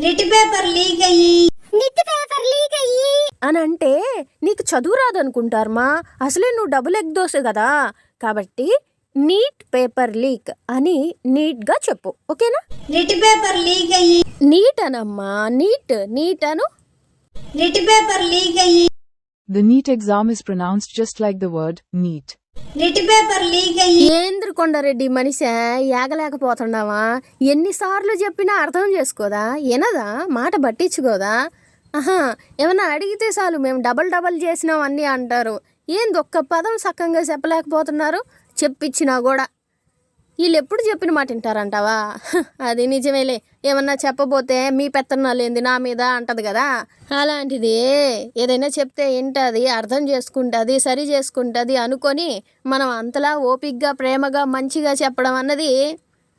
Neat paper leak అయ్యి అని అంటే నీకు చదువు రాదనుకుంటారమ్మా. అసలే నువ్వు డబుల్ ఎగ్ దోశ కదా, కాబట్టి నీట్ పేపర్ లీక్ అని నీట్గా చెప్పు, ఓకేనా? నిట్ పేపర్ లీక్ అయ్యి. నీట్ అనమ్మా, నీట్ అను. నిట్ పేపర్ లీక్ అయ్యి. The NEET exam is pronounced just like the word NEET. NEET paper leak అయ్యి. ఏంద్ర కొండారెడ్డి మనిషి ఏగలేకపోతున్నావా? ఎన్నిసార్లు చెప్పినా అర్థం చేసుకోదా, ఎనదా, మాట పట్టించుకోదా? ఏమన్నా అడిగితే చాలు మేము డబల్ చేసినాం అన్నీ అంటారు. ఏంది ఒక్క పదం సక్కంగా చెప్పలేకపోతున్నారు? చెప్పించినా కూడా వీళ్ళు ఎప్పుడు చెప్పిన మాట వింటారంటావా? అది నిజమేలే. ఏమన్నా చెప్పబోతే మీ పెత్తనాలు ఏంది నా మీద అంటది కదా, అలాంటిది ఏదైనా చెప్తే వింటుంది, అర్థం చేసుకుంటుంది, సరి చేసుకుంటుంది అనుకొని మనం అంతలా ఓపిగ్గా ప్రేమగా మంచిగా చెప్పడం అన్నది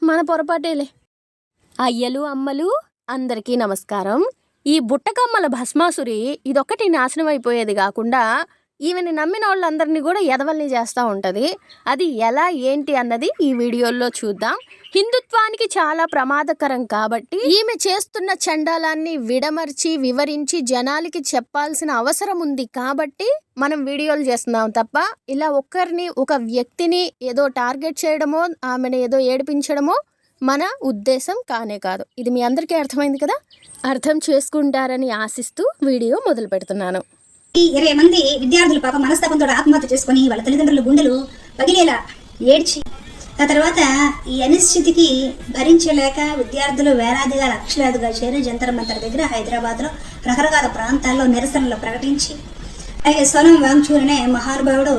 మన పొరపాటేలే. అయ్యలు అమ్మలు అందరికీ నమస్కారం. ఈ బుట్టకమ్మల భస్మాసురి ఇదొక్కటి నాశనం అయిపోయేది కాకుండా ఈమెని నమ్మిన వాళ్ళందరినీ కూడా ఎదవల్ని చేస్తూ ఉంటుంది. అది ఎలా ఏంటి అన్నది ఈ వీడియోలో చూద్దాం. హిందుత్వానికి చాలా ప్రమాదకరం కాబట్టి ఈమె చేస్తున్న చండాలాన్ని విడమర్చి వివరించి జనాలకి చెప్పాల్సిన అవసరం ఉంది కాబట్టి మనం వీడియోలు చేస్తున్నాం తప్ప ఇలా ఒక్కరిని, ఒక వ్యక్తిని ఏదో టార్గెట్ చేయడమో ఆమెను ఏదో ఏడిపించడమో మన ఉద్దేశం కానే కాదు. ఇది మీ అందరికీ అర్థమైంది కదా? అర్థం చేసుకుంటారని ఆశిస్తూ వీడియో మొదలు పెడుతున్నాను. 20 మంది విద్యార్థులు పాప మనస్తాపంతో ఆత్మహత్య చేసుకుని వాళ్ళ తల్లిదండ్రుల గుండెలు పగిలేలా ఏడ్చి, ఆ తర్వాత ఈ అనిశ్చితికి భరించలేక విద్యార్థులు వేలాదిగా లక్షలాదిగా చేరి జంతర్ మంతర్ దగ్గర హైదరాబాద్లో రకరకాల ప్రాంతాల్లో నిరసనలు ప్రకటించి, అలాగే సోనం వాంగ్చూక్ అనే మహానుభావుడు.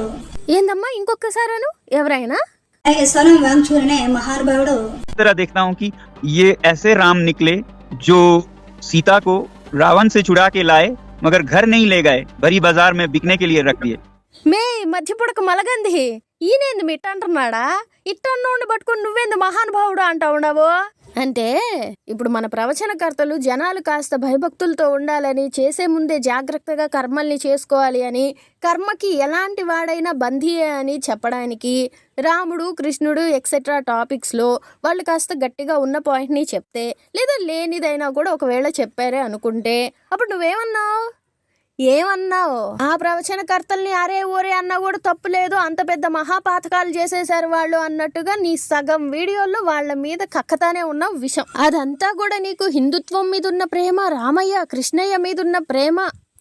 ఏందమ్మా ఇంకొకసారి ఎవరైనా? అలాగే సోనం వాంగ్చూక్ అనే మహానుభావుడు तरह देखता हूँ कि ये ऐसे राम निकले जो सीता को रावण से छुड़ा के लाए मगर घर नहीं ले गए, भरी बाजार में बिकने के लिए रख दिए. మే మధ్య పుడక మలగంది ఈయనేంది మిట్ట అంటున్నాడా? ఇట్టన్నోండి పట్టుకుని నువ్వేంది మహానుభావుడు అంటా ఉండవు అంటే ఇప్పుడు మన ప్రవచనకర్తలు జనాలు కాస్త భయభక్తులతో ఉండాలని, చేసే ముందే జాగ్రత్తగా కర్మల్ని చేసుకోవాలి అని, కర్మకి ఎలాంటి వాడైనా బంధీయే అని చెప్పడానికి రాముడు, కృష్ణుడు ఎక్సెట్రా టాపిక్స్లో వాళ్ళు కాస్త గట్టిగా ఉన్న పాయింట్ని చెప్తే, లేదా లేనిదైనా కూడా ఒకవేళ చెప్పారే అనుకుంటే అప్పుడు నువ్వేమన్నావు? ఆ ప్రవచనకర్తల్ని అరే ఓరే అన్నా కూడా తప్పు లేదు, అంత పెద్ద మహాపాతకాలు చేసేశారు వాళ్ళు అన్నట్టుగా నీ సగం వీడియోల్లో వాళ్ళ మీద కక్కతానే ఉన్న విషయం. అదంతా కూడా నీకు హిందుత్వం మీద ఉన్న ప్రేమ, రామయ్య కృష్ణయ్య మీద ఉన్న ప్రేమ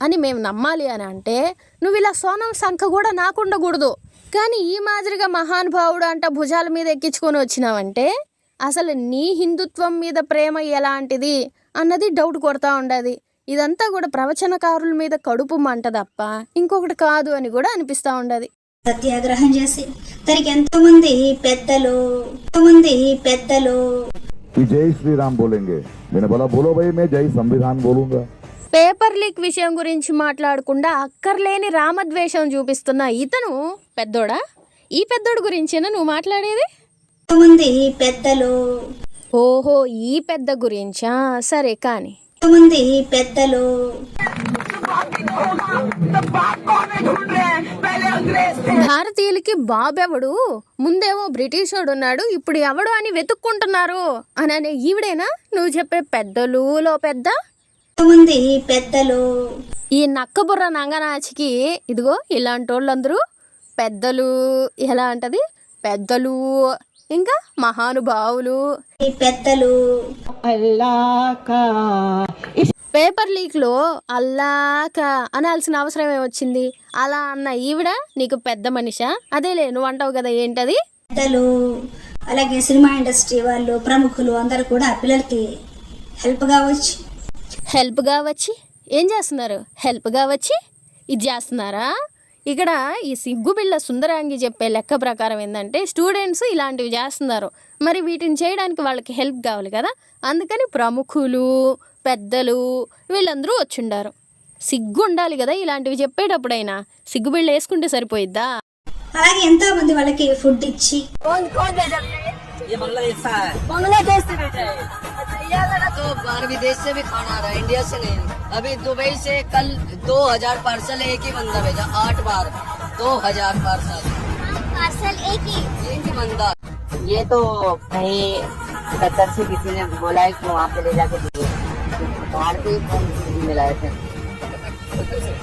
అని మేము నమ్మాలి అని అంటే నువ్వు ఇలా సోనం సంఖ కూడా నాకుండకూడదు. కానీ ఈ మాదిరిగా మహానుభావుడు అంట భుజాల మీద ఎక్కించుకొని వచ్చినావంటే అసలు నీ హిందుత్వం మీద ప్రేమ ఎలాంటిది అన్నది డౌట్ కొడతా ఉండదు. ఇదంతా కూడా ప్రవచనకారుల మీద కడుపు మంట తప్ప ఇంకొకటి కాదు అని కూడా అనిపిస్తా ఉండదు. సత్యాగ్రహం చేసి తనకి ఎంతో మంది పెద్దలు జై శ్రీరామ్ బోలేంగే. నేను బోలా బోలో భయ్ మే జై సంవిధాన్ బోలూంగా. పేపర్ లీక్ విషయం గురించి మాట్లాడకుండా అక్కర్లేని రామద్వేషం చూపిస్తున్న ఇతను పెద్దోడా? ఈ పెద్దోడు గురించేనా నువ్వు మాట్లాడేది? మంది పెద్దలు. ఓహో, ఈ పెద్ద గురించా? సరే కానీ మంది పెద్దలు భారతీయులకి బాబెవడు? ముందేమో బ్రిటిష్ వాడు ఉన్నాడు, ఇప్పుడు ఎవడు అని వెతుక్కుంటున్నారు అని అనే ఈవిడేనా నువ్వు చెప్పే పెద్దలులో పెద్ద? మంది పెద్దలు. ఈ నక్కబుర్ర నంగనాచికి ఇదిగో ఇలాంటి వాళ్ళందరూ పెద్దలు. ఎలా అంటది? పెద్దలు, ఇంకా మహానుభావులు, పెద్దలు. పేపర్ లీక్ లో అల్లాక అనాల్సిన అవసరం ఏమొచ్చింది? అలా అన్న ఈవిడ నీకు పెద్ద మనిషా? అదేలే నువ్వు అంటావు కదా, ఏంటది? పెద్దలు. అలాగే సినిమా ఇండస్ట్రీ వాళ్ళు, ప్రముఖులు అందరూ కూడా పిల్లలకి హెల్ప్ గా వచ్చి ఏం చేస్తున్నారు? హెల్ప్ గా వచ్చి ఇది చేస్తున్నారా? ఇక్కడ ఈ సిగ్గుబిళ్ళ సుందరాంగి చెప్పే లెక్క ప్రకారం ఏంటంటే స్టూడెంట్స్ ఇలాంటివి చేస్తున్నారు, మరి వీటిని చేయడానికి వాళ్ళకి హెల్ప్ కావాలి కదా, అందుకని ప్రముఖులు, పెద్దలు వీళ్ళందరూ వచ్చిండారు. సిగ్గు ఉండాలి కదా ఇలాంటివి చెప్పేటప్పుడైనా. సిగ్గుబిళ్ళ వేసుకుంటే సరిపోయిద్దా? అలాగే ఎంతో మంది వాళ్ళకి ఫుడ్ ఇచ్చి बांग्लादेश से भेजा है तो बाहर विदेश से भी खाना आ रहा है, इंडिया से नहीं. अभी दुबई से कल 2000 पार्सल एक ही बंदा भेजा, 8 बार 2000 पार्सल एक ही बंदा. ये तो कहीं कतर से किसी ने बोला है कि वहाँ पे ले जाके दिए, बाहर पे ही फोन मिलाए थे।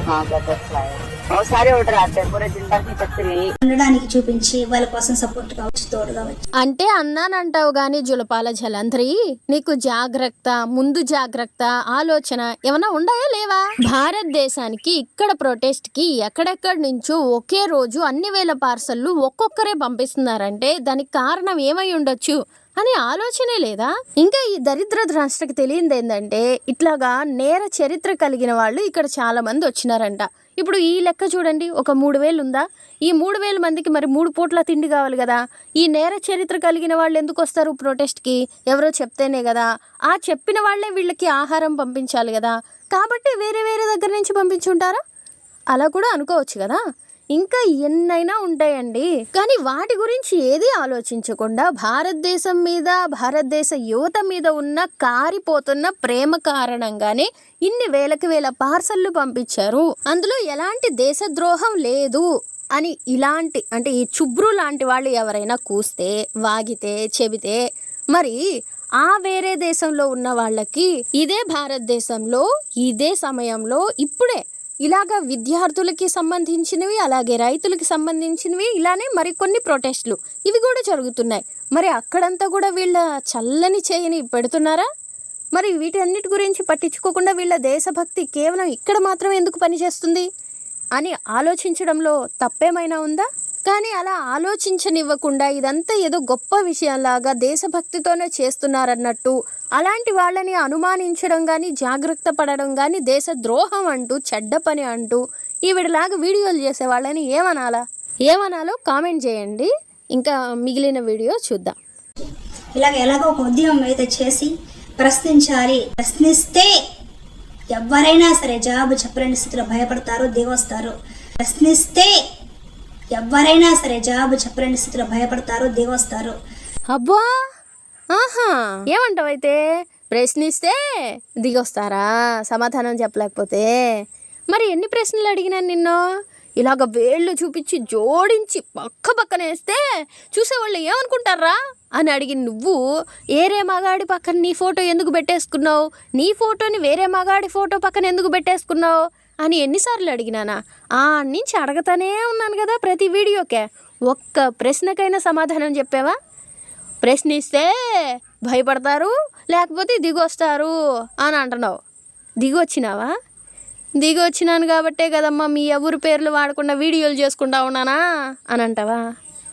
हाँ कतर से आए, बहुत सारे ऑर्डर आते हैं, पूरे जिंदा की चक्कर यही। ఉండడానికి చూపించి వాళ్ళ కోసం సపోర్ట్ కావచ్చు, తోడు కావచ్చు. అంటే అన్నానంటావు గాని జులపాల జలంధ్రి, నీకు జాగ్రత్త, ముందు జాగ్రత్త ఆలోచన ఏమైనా ఉన్నాయా లేవా? భారతదేశానికి ఇక్కడ ప్రొటెస్ట్ కి ఎక్కడెక్కడి నుంచో ఒకే రోజు అన్ని వేల పార్సల్లు ఒక్కొక్కరే పంపిస్తున్నారంటే దానికి కారణం ఏమై ఉండొచ్చు అని ఆలోచనే లేదా? ఇంకా ఈ దరిద్ర రాష్ట్రకి తెలియంది ఏంటంటే ఇట్లాగా నేర చరిత్ర కలిగిన వాళ్ళు ఇక్కడ చాలా మంది వచ్చినారంట. ఇప్పుడు ఈ లెక్క చూడండి, ఒక 3,000 ఉందా? ఈ 3,000 మందికి మరి 3 పూట్ల తిండి కావాలి కదా. ఈ నేర చరిత్ర కలిగిన వాళ్ళు ఎందుకు వస్తారు ప్రొటెస్ట్కి? ఎవరో చెప్తేనే కదా. ఆ చెప్పిన వాళ్ళే వీళ్ళకి ఆహారం పంపించాలి కదా. కాబట్టి వేరే వేరే దగ్గర నుంచి పంపించుంటారా? అలా కూడా అనుకోవచ్చు కదా. ఇంకా ఎన్నైనా ఉంటాయండి, కానీ వాటి గురించి ఏది ఆలోచించకుండా భారతదేశం మీద, భారతదేశ యువత మీద ఉన్న కారిపోతున్న ప్రేమ కారణంగానే ఇన్ని వేలకు వేల పార్సల్లు పంపించారు. అందులో ఎలాంటి దేశద్రోహం లేదు అని ఇలాంటి అంటే ఈ చుబ్రు లాంటి వాళ్ళు ఎవరైనా కూస్తే, వాగితే, చెబితే మరి ఆ వేరే దేశంలో ఉన్న వాళ్ళకి ఇదే భారతదేశంలో ఇదే సమయంలో ఇప్పుడే ఇలాగా విద్యార్థులకి సంబంధించినవి, అలాగే రైతులకి సంబంధించినవి, ఇలానే మరికొన్ని ప్రొటెస్టులు ఇవి కూడా జరుగుతున్నాయి. మరి అక్కడంతా కూడా వీళ్ళ చల్లని చేయని పెడుతున్నారా? మరి వీటన్నిటి గురించి పట్టించుకోకుండా వీళ్ళ దేశభక్తి కేవలం ఇక్కడ మాత్రం ఎందుకు పనిచేస్తుంది అని ఆలోచించడంలో తప్పేమైనా ఉందా? కానీ అలా ఆలోచించనివ్వకుండా ఇదంతా ఏదో గొప్ప విషయంలాగా దేశభక్తితోనే చేస్తున్నారన్నట్టు అలాంటి వాళ్ళని అనుమానించడం కానీ, జాగ్రత్త పడడం కానీ దేశ ద్రోహం అంటూ, చెడ్డ పని అంటూ ఈవిడలాగా వీడియోలు చేసే వాళ్ళని ఏమనాలో కామెంట్ చేయండి. ఇంకా మిగిలిన వీడియో చూద్దాం. ఎలాగో ఒక ఉద్యమం అయితే చేసి ప్రశ్నించాలి. ప్రశ్నిస్తే ఎవరైనా సరే జవాబు చెప్పలేని స్థితిలో భయపడతారు, దిగొస్తారు. ప్రశ్నిస్తే ఎవరైనా సరే జవాబు చెప్పలేని స్థితిలో భయపడతారు, దిగొస్తారు. అబ్బా, ఆహా, ఏమంటావైతే? ప్రశ్నిస్తే దిగొస్తారా సమాధానం చెప్పలేకపోతే? మరి ఎన్ని ప్రశ్నలు అడిగినాను నిన్ను? ఇలాగ వేళ్ళు చూపించి జోడించి పక్కనేస్తే చూసేవాళ్ళు ఏమనుకుంటారా అని అడిగి నువ్వు ఏరే మగాడి పక్కన నీ ఫోటో ఎందుకు పెట్టేసుకున్నావు, నీ ఫోటోని వేరే మగాడి ఫోటో పక్కన ఎందుకు పెట్టేసుకున్నావు అని ఎన్నిసార్లు అడిగినానా? నుంచి అడగతానే ఉన్నాను కదా ప్రతి వీడియోకే. ఒక్క ప్రశ్నకైనా సమాధానం చెప్పావా? ప్రశ్నిస్తే భయపడతారు, లేకపోతే దిగొస్తారు అని అంటున్నావు. దిగొచ్చినావా? దిగొచ్చినాను కాబట్టే కదమ్మా మీ ఎవరి పేర్లు వాడకుండా వీడియోలు చేసుకుంటా ఉన్నానా అని అంటావా?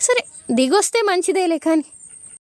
సరే దిగొస్తే మంచిదేలే, కానీ